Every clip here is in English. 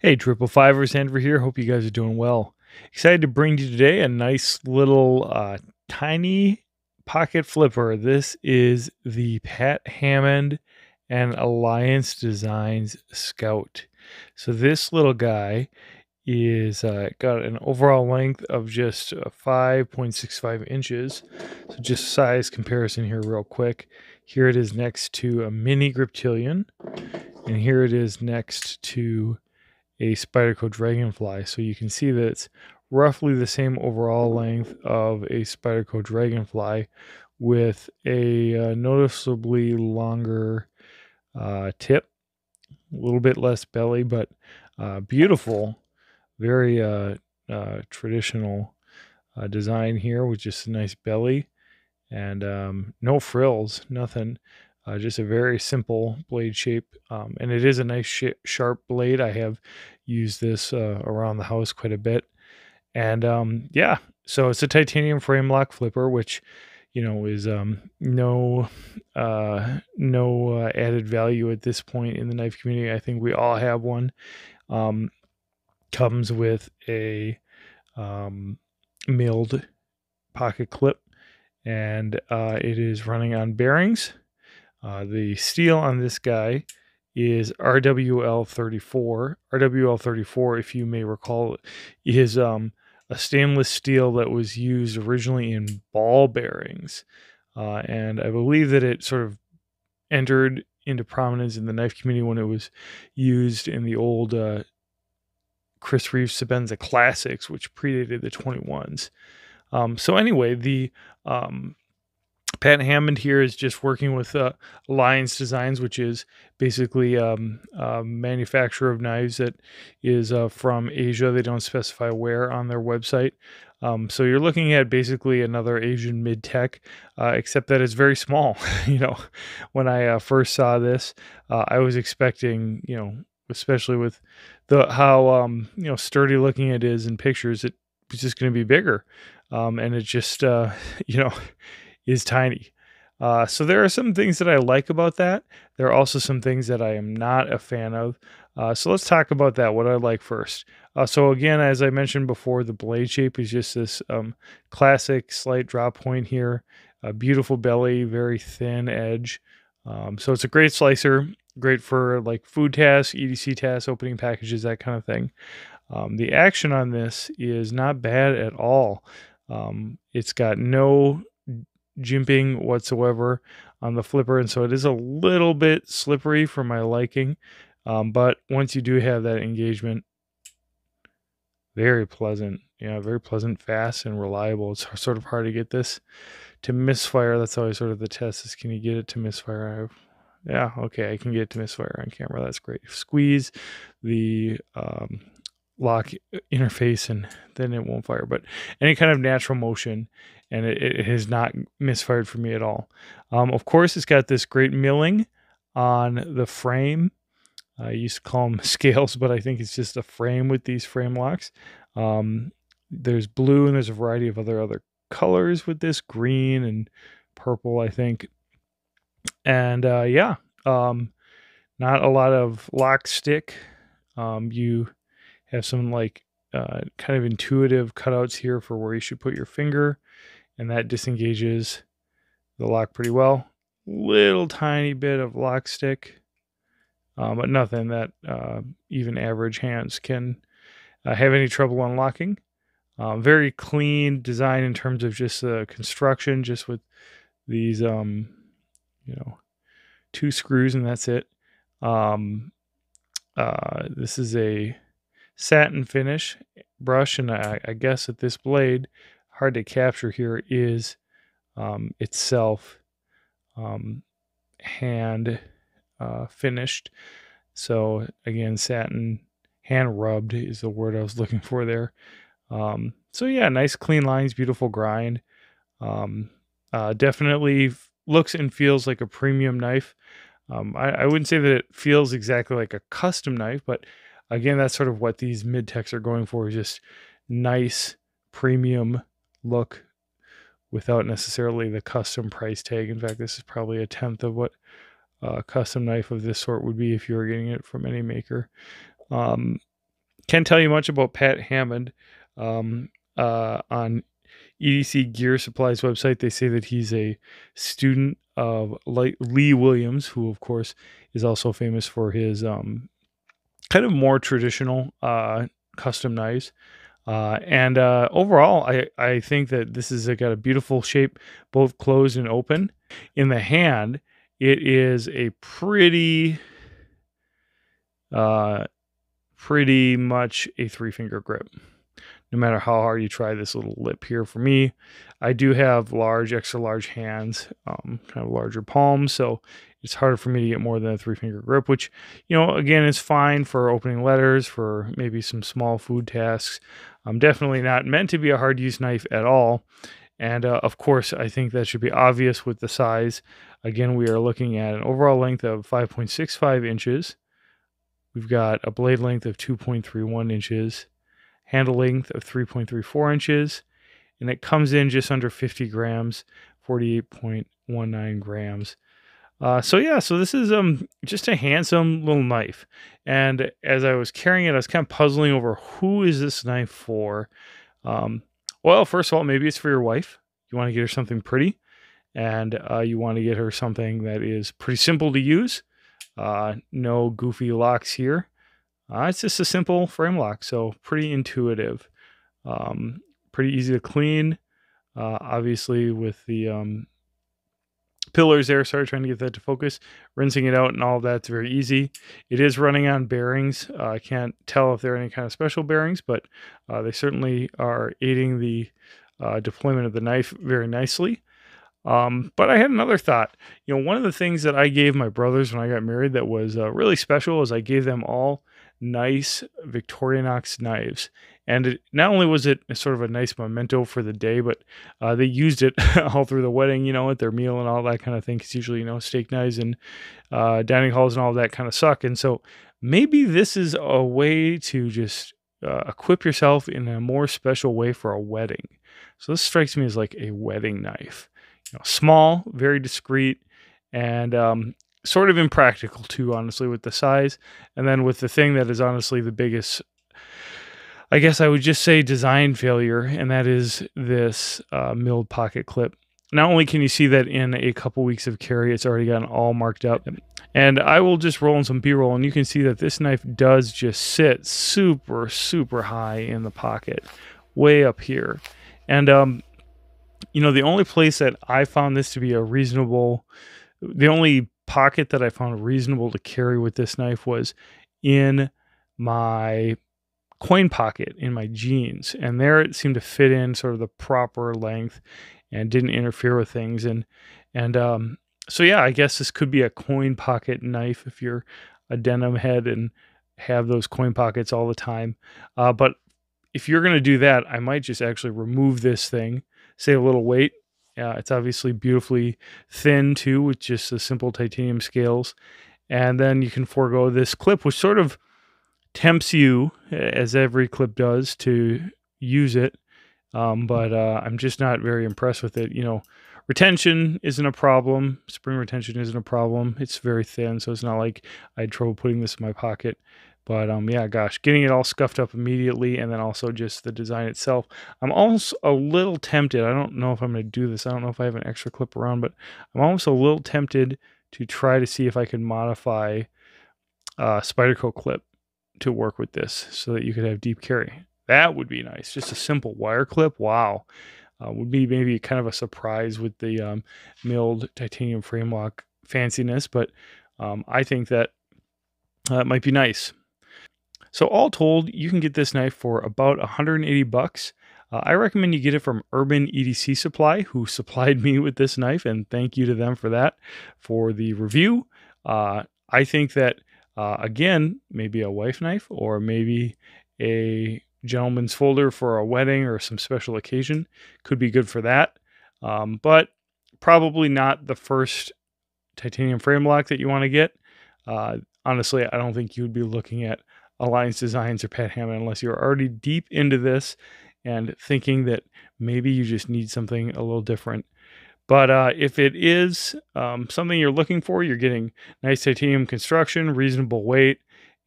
Hey, Triple Fivers, Andrew here. Hope you guys are doing well. Excited to bring you today a nice little tiny pocket flipper. This is the Pat Hammond and Alliance Designs Scout. So this little guy is got an overall length of just 5.65 inches. So just size comparison here real quick. Here it is next to a mini Griptilian, and here it is next to a Spyderco Dragonfly. So you can see that it's roughly the same overall length of a Spyderco Dragonfly with a noticeably longer tip, a little bit less belly, but beautiful, very traditional design here with just a nice belly and no frills, nothing. Just a very simple blade shape, and it is a nice sharp blade. I have used this around the house quite a bit, and yeah, so it's a titanium frame lock flipper, which is no added value at this point in the knife community. I think we all have one. Comes with a milled pocket clip, and it is running on bearings. The steel on this guy is RWL 34. RWL 34, if you may recall, is a stainless steel that was used originally in ball bearings. And I believe that it sort of entered into prominence in the knife community when it was used in the old Chris Reeve Sebenza Classics, which predated the 21s. So anyway, the Pat Hammond here is just working with Alliance Designs, which is basically a manufacturer of knives that is from Asia. They don't specify where on their website. So you're looking at basically another Asian mid-tech, except that it's very small. When I first saw this, I was expecting, especially with how sturdy looking it is in pictures, it was just going to be bigger, and it just is tiny. So there are some things that I like about that. There are also some things that I am not a fan of. So let's talk about that, what I like first. So again, as I mentioned before, the blade shape is just this classic slight drop point here. A beautiful belly, very thin edge. So it's a great slicer, great for like food tasks, EDC tasks, opening packages, that kind of thing. The action on this is not bad at all. It's got no jimping whatsoever on the flipper, and so it is a little bit slippery for my liking, but once you do have that engagement, very pleasant, very pleasant, fast and reliable. It's sort of hard to get this to misfire. That's always sort of the test, is can you get it to misfire? Yeah, okay, I can get it to misfire on camera. That's great. Squeeze the lock interface and then it won't fire, but any kind of natural motion, and it has not misfired for me at all. Of course, it's got this great milling on the frame. I used to call them scales, but I think it's just a frame with these frame locks. There's blue, and there's a variety of other colors with this, green and purple, I think. And yeah, not a lot of Lockstick. You have some like kind of intuitive cutouts here for where you should put your finger, and that disengages the lock pretty well. Little tiny bit of Lockstick, but nothing that even average hands can have any trouble unlocking. Very clean design in terms of just the construction, just with these 2 screws, and that's it. This is a satin finish brush, and I guess that this blade, hard to capture here, is itself hand finished. So again, satin, hand rubbed is the word I was looking for there. So yeah, nice clean lines, beautiful grind. Definitely looks and feels like a premium knife. I wouldn't say that it feels exactly like a custom knife, but again, that's sort of what these mid-techs are going for, is just nice premium look without necessarily the custom price tag. In fact, this is probably a tenth of what a custom knife of this sort would be if you were getting it from any maker. Can't tell you much about Pat Hammond. On EDC Gear Supplies website, they say that he's a student of Lee Williams, who, of course, is also famous for his kind of more traditional custom knives. And overall, I think that this is got a beautiful shape, both closed and open. In the hand, it is a pretty much a 3-finger grip. No matter how hard you try this little lip here. For me, I do have large, extra large hands, kind of larger palms, so it's harder for me to get more than a 3-finger grip, which, again, is fine for opening letters, for maybe some small food tasks. Definitely not meant to be a hard-use knife at all. And, of course, I think that should be obvious with the size. Again, we are looking at an overall length of 5.65 inches. We've got a blade length of 2.31 inches. Handle length of 3.34 inches, and it comes in just under 50 grams, 48.19 grams. So this is just a handsome little knife. And as I was carrying it, I was kind of puzzling over, who is this knife for? Well, first of all, maybe it's for your wife. You want to get her something pretty, and you want to get her something that is pretty simple to use. No goofy locks here. It's just a simple frame lock, so pretty intuitive, pretty easy to clean. Obviously, with the pillars there, sorry, trying to get that to focus, rinsing it out and all of that's very easy. It is running on bearings. I can't tell if they're any kind of special bearings, but they certainly are aiding the deployment of the knife very nicely. But I had another thought. One of the things that I gave my brothers when I got married that was really special is I gave them all nice Victorinox knives. And not only was it sort of a nice memento for the day, but they used it all through the wedding, at their meal and all that kind of thing. Because usually, steak knives and dining halls and all that kind of suck. And so maybe this is a way to just equip yourself in a more special way for a wedding. So this strikes me as like a wedding knife. Small, very discreet, and sort of impractical too, honestly, with the size. And then with the thing that is honestly the biggest, I guess I would just say, design failure, and that is this milled pocket clip. Not only can you see that in a couple weeks of carry, it's already gotten all marked up. And I will just roll in some B-roll, and you can see that this knife does just sit super, super high in the pocket, way up here. And the only place that I found this to be the only pocket that I found reasonable to carry with this knife was in my coin pocket in my jeans. And there it seemed to fit in sort of the proper length and didn't interfere with things. So yeah, I guess this could be a coin pocket knife if you're a denim head and have those coin pockets all the time. But if you're going to do that, I might just actually remove this thing, save a little weight. It's obviously beautifully thin too, with just the simple titanium scales. And then you can forego this clip, which sort of tempts you, as every clip does, to use it. But I'm just not very impressed with it. Retention isn't a problem. Spring retention isn't a problem. It's very thin, so it's not like I had trouble putting this in my pocket. But yeah, gosh, getting it all scuffed up immediately, and then also just the design itself. I'm almost a little tempted. I don't know if I'm going to do this. I don't know if I have an extra clip around, but I'm almost a little tempted to try to see if I can modify Spyderco clip to work with this so that you could have deep carry. That would be nice. Just a simple wire clip. Wow. Would be maybe kind of a surprise with the milled titanium frame lock fanciness, but I think that it might be nice. So all told, you can get this knife for about $180. I recommend you get it from Urban EDC Supply, who supplied me with this knife, and thank you to them for that, for the review. I think that, again, maybe a wife knife or maybe a gentleman's folder for a wedding or some special occasion could be good for that. But probably not the first titanium frame lock that you want to get. Honestly, I don't think you would be looking at Alliance Designs or Pat Hammond unless you're already deep into this and thinking that maybe you just need something a little different. But if it is something you're looking for, you're getting nice titanium construction, reasonable weight,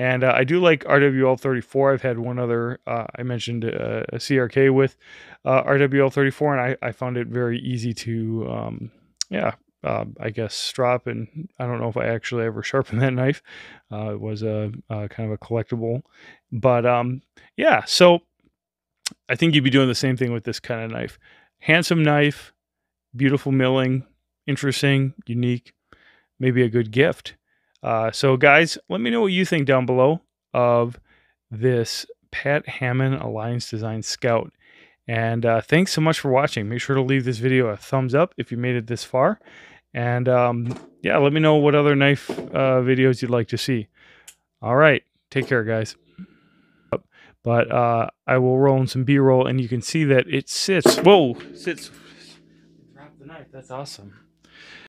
And I do like RWL34. I've had one other, I mentioned a CRK with RWL34, and I found it very easy to, yeah, I guess strop, and I don't know if I actually ever sharpened that knife. It was a kind of a collectible, but yeah, so I think you'd be doing the same thing with this kind of knife. Handsome knife, beautiful milling, interesting, unique, maybe a good gift. So guys, let me know what you think down below of this Pat Hammond Alliance Design Scout. And thanks so much for watching. Make sure to leave this video a thumbs up if you made it this far. And yeah, let me know what other knife videos you'd like to see. All right, take care, guys. But I will roll in some B-roll, and you can see that it sits. Whoa, sits. Drop the knife. That's awesome.